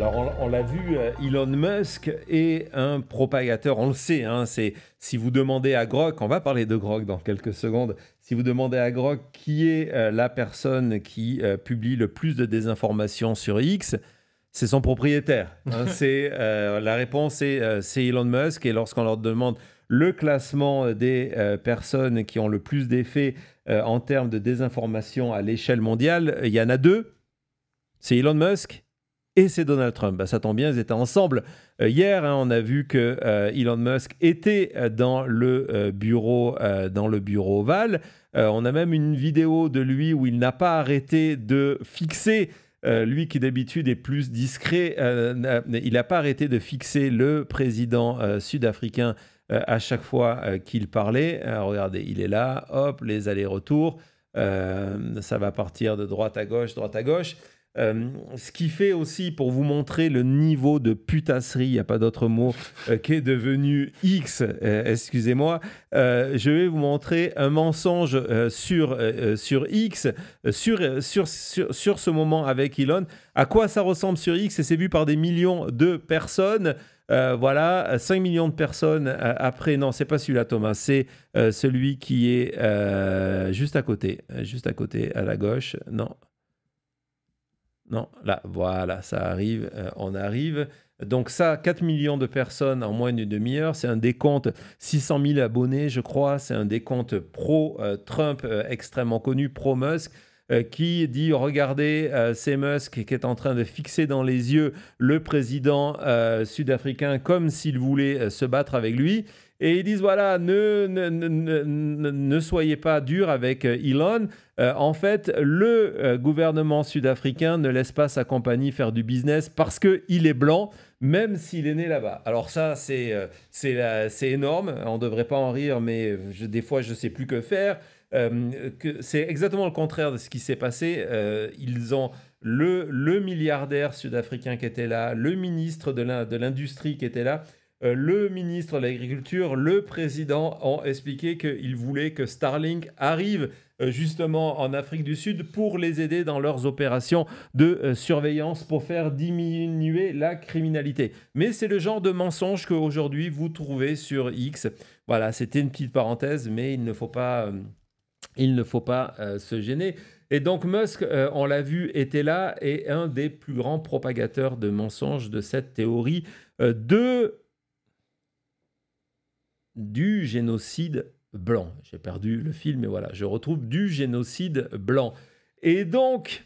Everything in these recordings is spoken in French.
Alors, on l'a vu, Elon Musk est un propagateur, on le sait, hein, si vous demandez à Grok, on va parler de Grok dans quelques secondes, si vous demandez à Grok qui est la personne qui publie le plus de désinformation sur X, c'est son propriétaire. Hein, la réponse c'est Elon Musk, et lorsqu'on leur demande le classement des personnes qui ont le plus d'effets en termes de désinformation à l'échelle mondiale, il y en a deux, c'est Elon Musk et c'est Donald Trump. Bah, ça tombe bien, ils étaient ensemble hier. Hein, on a vu que Elon Musk était dans le bureau Oval. On a même une vidéo de lui où il n'a pas arrêté de fixer, lui qui d'habitude est plus discret, il n'a pas arrêté de fixer le président sud-africain à chaque fois qu'il parlait. Regardez, il est là, hop, les allers-retours. Ça va partir de droite à gauche, droite à gauche. Ce qui fait aussi, pour vous montrer le niveau de putasserie, il n'y a pas d'autre mot, qui est devenu X, excusez-moi, je vais vous montrer un mensonge sur X, sur ce moment avec Elon. À quoi ça ressemble sur X? Et c'est vu par des millions de personnes. Voilà, 5 millions de personnes après. Non, c'est pas celui-là, Thomas. C'est celui qui est juste à côté, à la gauche. Non. Non, là, voilà, ça arrive, on arrive. Donc ça, 4 millions de personnes en moins d'une demi-heure, c'est un décompte, 600 000 abonnés, je crois, c'est un décompte pro-Trump extrêmement connu, pro-Musk, qui dit, regardez, c'est Musk qui est en train de fixer dans les yeux le président sud-africain comme s'il voulait se battre avec lui. Et ils disent, voilà, ne soyez pas dur avec Elon. En fait, le gouvernement sud-africain ne laisse pas sa compagnie faire du business parce qu'il est blanc, même s'il est né là-bas. Alors ça, c'est énorme. On ne devrait pas en rire, mais des fois, je ne sais plus que faire. C'est exactement le contraire de ce qui s'est passé. Ils ont le milliardaire sud-africain qui était là, le ministre de l'Industrie qui était là, le ministre de l'Agriculture, le président ont expliqué qu'ils voulaient que Starlink arrive justement en Afrique du Sud pour les aider dans leurs opérations de surveillance pour faire diminuer la criminalité. Mais c'est le genre de mensonge qu'aujourd'hui vous trouvez sur X. Voilà, c'était une petite parenthèse, mais il ne faut pas se gêner. Et donc Musk, on l'a vu, était là et un des plus grands propagateurs de mensonges de cette théorie du génocide blanc. J'ai perdu le fil, mais voilà, je retrouve du génocide blanc. Et donc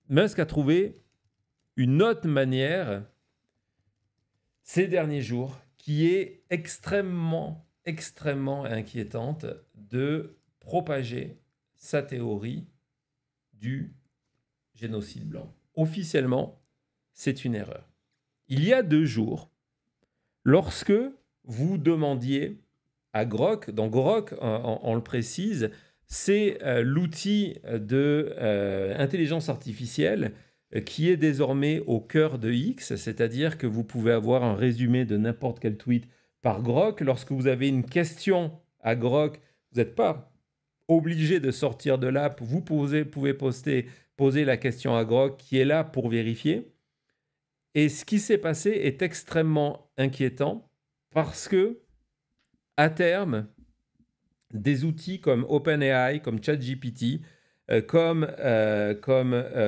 Musk a trouvé une autre manière ces derniers jours qui est extrêmement inquiétante de propager sa théorie du génocide blanc. Officiellement, c'est une erreur. Il y a 2 jours, lorsque vous demandiez à Grok, donc Grok, on le précise, c'est l'outil d'intelligence artificielle qui est désormais au cœur de X, c'est-à-dire que vous pouvez avoir un résumé de n'importe quel tweet par Grok. Lorsque vous avez une question à Grok, vous n'êtes pas obligé de sortir de l'app, vous pouvez poser la question à Grok qui est là pour vérifier. Et ce qui s'est passé est extrêmement inquiétant parce que, à terme, des outils comme OpenAI, comme ChatGPT, comme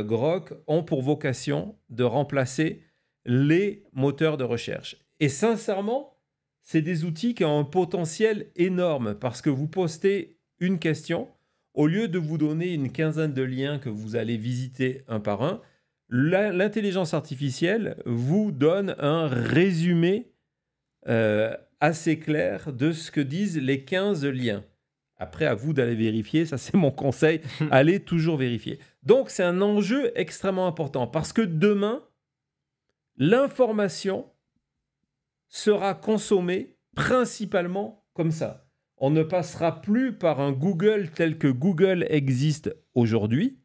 Grok ont pour vocation de remplacer les moteurs de recherche. Et sincèrement, c'est des outils qui ont un potentiel énorme parce que vous postez une question, au lieu de vous donner une quinzaine de liens que vous allez visiter un par un, l'intelligence artificielle vous donne un résumé assez clair de ce que disent les 15 liens. Après, à vous d'aller vérifier, ça c'est mon conseil, allez toujours vérifier. Donc c'est un enjeu extrêmement important parce que demain, l'information sera consommée principalement comme ça. On ne passera plus par un Google tel que Google existe aujourd'hui.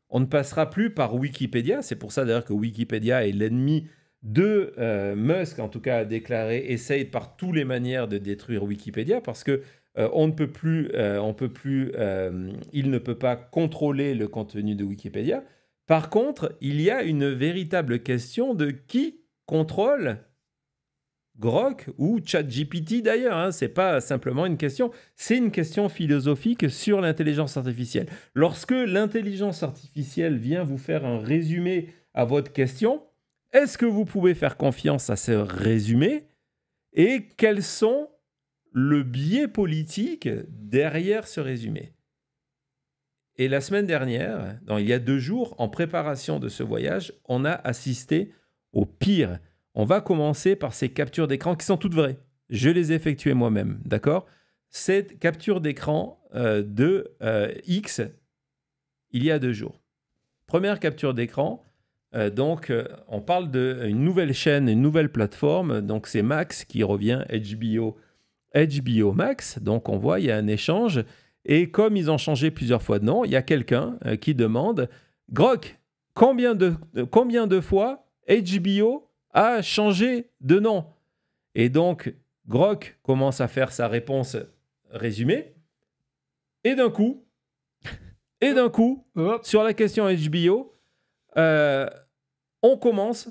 On ne passera plus par Wikipédia. C'est pour ça d'ailleurs que Wikipédia est l'ennemi de Musk, en tout cas a déclaré, essaye par toutes les manières de détruire Wikipédia parce que il ne peut pas contrôler le contenu de Wikipédia Par contre, il y a une véritable question de qui contrôle Grok ou ChatGPT d'ailleurs, hein, c'est pas simplement une question, c'est une question philosophique sur l'intelligence artificielle. Lorsque l'intelligence artificielle vient vous faire un résumé à votre question, est-ce que vous pouvez faire confiance à ce résumé et quels sont le biais politique derrière ce résumé? Et la semaine dernière, il y a 2 jours, en préparation de ce voyage, on a assisté au pire. On va commencer par ces captures d'écran qui sont toutes vraies. Je les ai effectuées moi-même, d'accord? Cette capture d'écran de X, il y a 2 jours. Première capture d'écran, on parle d'une nouvelle chaîne, une nouvelle plateforme, donc c'est Max qui revient, HBO Max, donc on voit, il y a un échange, et comme ils ont changé plusieurs fois de nom, il y a quelqu'un qui demande « Grok, combien de fois HBO a changé de nom ?» Et donc, Grok commence à faire sa réponse résumée, et d'un coup, sur la question HBO, on commence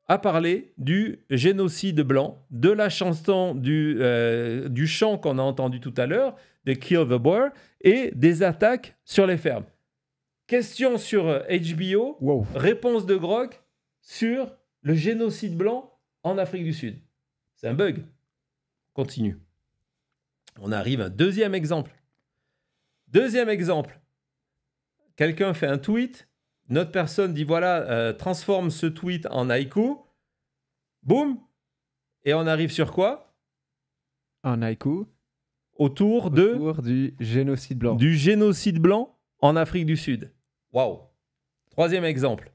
à parler du génocide blanc, de la chanson du chant qu'on a entendu tout à l'heure, de Kill the Boer, et des attaques sur les fermes. Question sur HBO, Wow. réponse de Grok sur le génocide blanc en Afrique du Sud. C'est un bug. Continue. On arrive à un deuxième exemple. Deuxième exemple. Quelqu'un fait un tweet. Notre personne dit voilà, transforme ce tweet en haïku. Boum. Et on arrive sur quoi? Un haïku. Autour du génocide blanc. Du génocide blanc en Afrique du Sud. Waouh. Troisième exemple.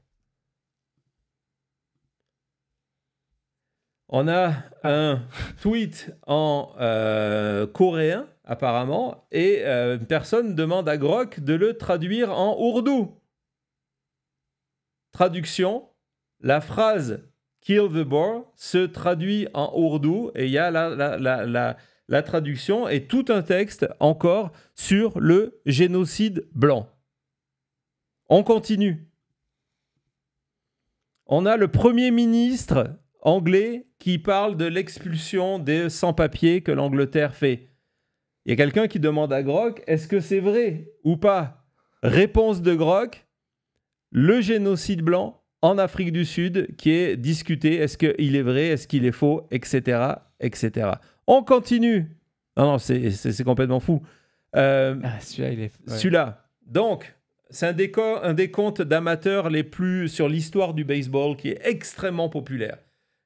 On a un tweet en coréen, apparemment, et une personne demande à Grok de le traduire en ourdou. Traduction, la phrase « Kill the Boer » se traduit en ourdou, et il y a la traduction et tout un texte encore sur le génocide blanc. On continue. On a le Premier ministre anglais qui parle de l'expulsion des sans-papiers que l'Angleterre fait. Il y a quelqu'un qui demande à Grok, est-ce que c'est vrai ou pas? Réponse de Grok, le génocide blanc en Afrique du Sud qui est discuté, est-ce qu'il est vrai, est-ce qu'il est faux, etc., etc. On continue. Non, c'est complètement fou. Celui-là, il est... Ouais. Celui-là. Donc, c'est un des comptes d'amateurs les plus sur l'histoire du baseball qui est extrêmement populaire.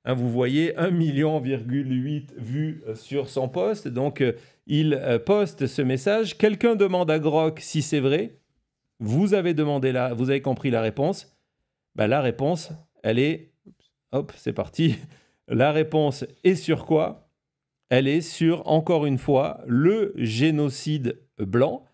Hein, vous voyez 1,8 million vues sur son post. Donc, il poste ce message. Quelqu'un demande à Grok si c'est vrai. Vous avez compris la réponse. Ben, la réponse, elle est... Hop, c'est parti. La réponse est sur quoi? Elle est sur, encore une fois, le génocide blanc.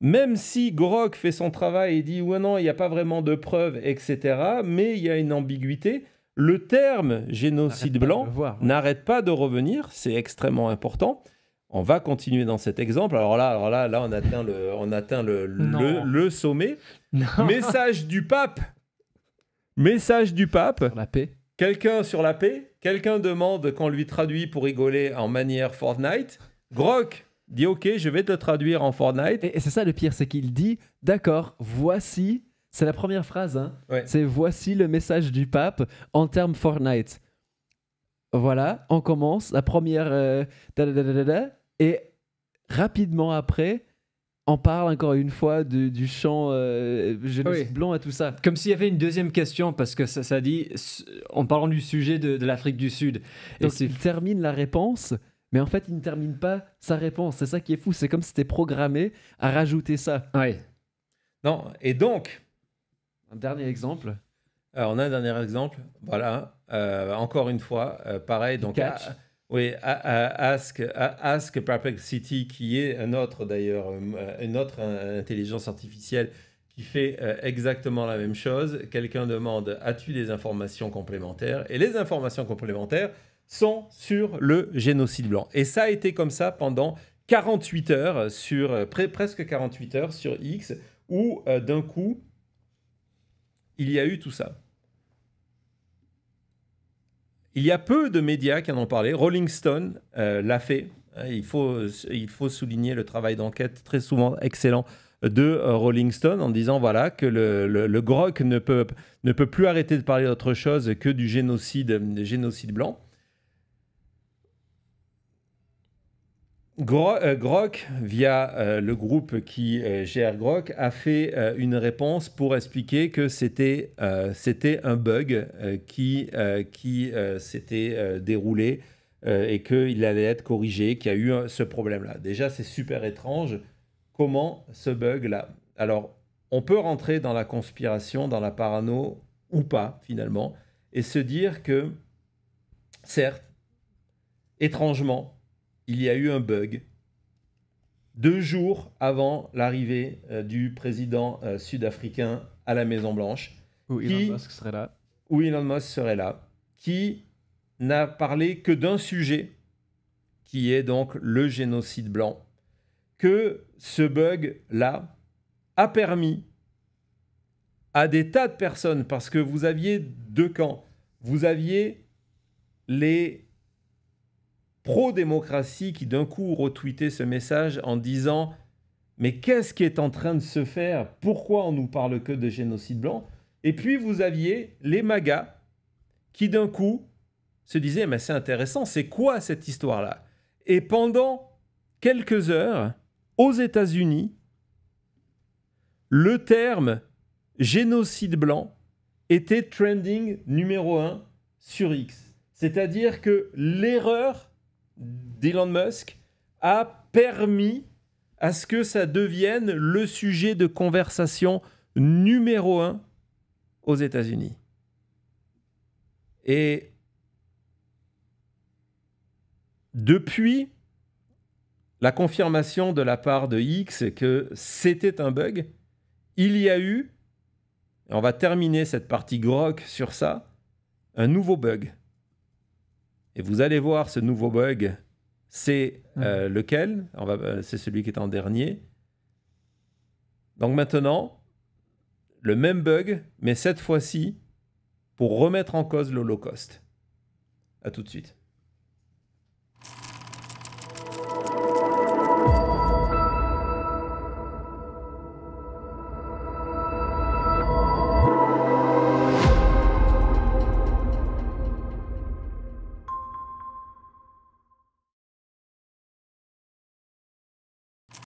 Même si Grok fait son travail et dit « Ouais, non, il n'y a pas vraiment de preuves, etc. » Mais il y a une ambiguïté. Le terme génocide blanc n'arrête pas de revenir. C'est extrêmement important. On va continuer dans cet exemple. Alors là on atteint le sommet. Non. Message du pape. Message du pape. Sur la paix. Quelqu'un sur la paix. Quelqu'un demande qu'on lui traduit pour rigoler en manière Fortnite. Grok dit OK, je vais te traduire en Fortnite. Et c'est ça le pire, c'est qu'il dit d'accord, voici, c'est la première phrase, hein. Ouais. C'est voici le message du pape en termes Fortnite. Voilà, on commence la première et rapidement après, on parle encore une fois du chant génocide blanc et tout ça. Comme s'il y avait une deuxième question, parce que ça dit, en parlant du sujet de l'Afrique du Sud. Donc il termine la réponse, mais en fait il ne termine pas sa réponse. C'est ça qui est fou, c'est comme si c'était programmé à rajouter ça. Ouais. Non, et donc... Un dernier exemple. On a un dernier exemple, voilà. Encore une fois, pareil. Donc, Ask Perplexity, qui est une autre intelligence artificielle qui fait exactement la même chose. Quelqu'un demande, as-tu des informations complémentaires? Et les informations complémentaires sont sur le génocide blanc. Et ça a été comme ça pendant 48 heures, presque 48 heures sur X, où d'un coup, il y a eu tout ça. Il y a peu de médias qui en ont parlé. Rolling Stone l'a fait. Il faut souligner le travail d'enquête très souvent excellent de Rolling Stone en disant voilà, que le GROC ne peut plus arrêter de parler d'autre chose que du génocide blanc. GROC, via le groupe qui gère GROC, a fait une réponse pour expliquer que c'était un bug qui s'était déroulé et qu'il allait être corrigé, qu'il y a eu ce problème-là. Déjà, c'est super étrange. Comment ce bug-là? Alors, on peut rentrer dans la conspiration, dans la parano, ou pas, finalement, et se dire que, certes, étrangement, il y a eu un bug 2 jours avant l'arrivée du président sud-africain à la Maison-Blanche. Où Elon Musk serait là. Où Elon Musk serait là. Qui n'a parlé que d'un sujet, qui est donc le génocide blanc. Que ce bug-là a permis à des tas de personnes, parce que vous aviez 2 camps. Vous aviez les pro-démocratie qui d'un coup retweetaient ce message en disant « Mais qu'est-ce qui est en train de se faire? Pourquoi on nous parle que de génocide blanc ?» Et puis vous aviez les MAGA qui d'un coup se disaient « Mais c'est intéressant, c'est quoi cette histoire-là ?» Et pendant quelques heures, aux États-Unis, le terme génocide blanc était trending numéro 1 sur X. C'est-à-dire que l'erreur d'Elon Musk a permis à ce que ça devienne le sujet de conversation numéro 1 aux États-Unis. Et depuis la confirmation de la part de X que c'était un bug, il y a eu, et on va terminer cette partie grok sur ça, un nouveau bug. Et vous allez voir ce nouveau bug, c'est lequel? C'est celui qui est en dernier. Donc maintenant, le même bug, mais cette fois-ci, pour remettre en cause l'Holocauste. À tout de suite.